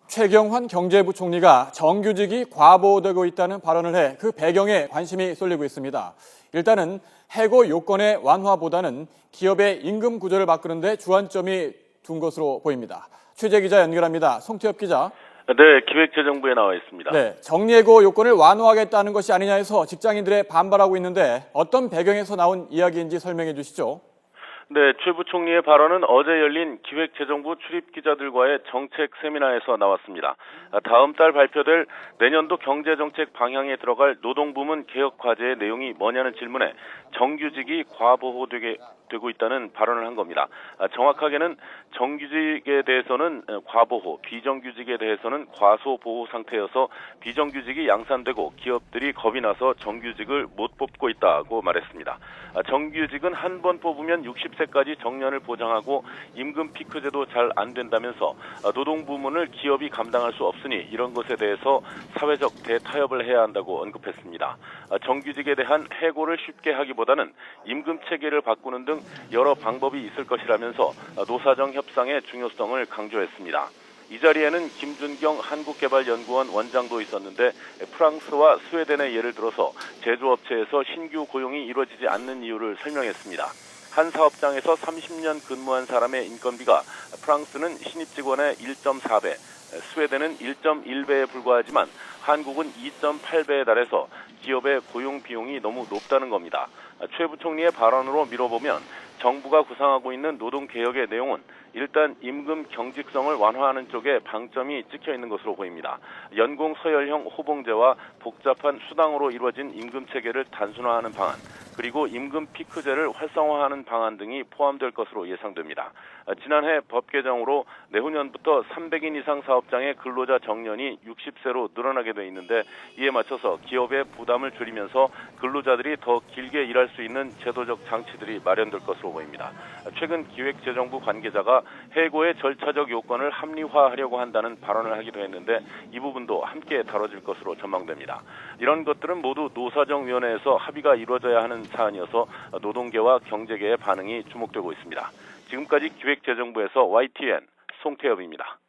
최경환 경제부총리가 정규직이 과보되고 있다는 발언을 해 그 배경에 관심이 쏠리고 있습니다. 일단은 해고 요건의 완화보다는 기업의 임금 구조를 바꾸는 데 주안점이 둔 것으로 보입니다. 취재 기자 연결합니다. 송태엽 기자. 네, 기획재정부에 나와 있습니다. 네, 정리해고 요건을 완화하겠다는 것이 아니냐 해서 직장인들의 반발하고 있는데 어떤 배경에서 나온 이야기인지 설명해 주시죠. 네, 최 부총리의 발언은 어제 열린 기획재정부 출입기자들과의 정책 세미나에서 나왔습니다. 다음 달 발표될 내년도 경제정책 방향에 들어갈 노동부문 개혁 과제의 내용이 뭐냐는 질문에 정규직이 과보호되고 있다는 발언을 한 겁니다. 정확하게는 정규직에 대해서는 과보호, 비정규직에 대해서는 과소보호 상태여서 비정규직이 양산되고 기업들이 겁이 나서 정규직을 못 뽑고 있다고 말했습니다. 정규직은 한 번 뽑으면 60세까지 정년을 보장하고 임금 피크제도 잘 안 된다면서 노동부문을 기업이 감당할 수 없으니 이런 것에 대해서 사회적 대타협을 해야 한다고 언급했습니다. 정규직에 대한 해고를 쉽게 하기보다는 임금 체계를 바꾸는 등 여러 방법이 있을 것이라면서 노사정 협상의 중요성을 강조했습니다. 이 자리에는 김준경 한국개발연구원 원장도 있었는데 프랑스와 스웨덴의 예를 들어서 제조업체에서 신규 고용이 이루어지지 않는 이유를 설명했습니다. 한 사업장에서 30년 근무한 사람의 인건비가 프랑스는 신입 직원의 1.4배, 스웨덴은 1.1배에 불과하지만 한국은 2.8배에 달해서 기업의 고용 비용이 너무 높다는 겁니다. 최 부총리의 발언으로 미뤄보면 정부가 구상하고 있는 노동개혁의 내용은 일단 임금 경직성을 완화하는 쪽에 방점이 찍혀 있는 것으로 보입니다. 연공 서열형 호봉제와 복잡한 수당으로 이루어진 임금 체계를 단순화하는 방안, 그리고 임금 피크제를 활성화하는 방안 등이 포함될 것으로 예상됩니다. 지난해 법 개정으로 내후년부터 300인 이상 사업장의 근로자 정년이 60세로 늘어나게 돼 있는데 이에 맞춰서 기업의 부담을 줄이면서 근로자들이 더 길게 일할 수 있는 제도적 장치들이 마련될 것으로 보입니다. 최근 기획재정부 관계자가 해고의 절차적 요건을 합리화하려고 한다는 발언을 하기도 했는데 이 부분도 함께 다뤄질 것으로 전망됩니다. 이런 것들은 모두 노사정위원회에서 합의가 이루어져야 하는 사안이어서 노동계와 경제계의 반응이 주목되고 있습니다. 지금까지 기획재정부에서 YTN 송태엽입니다.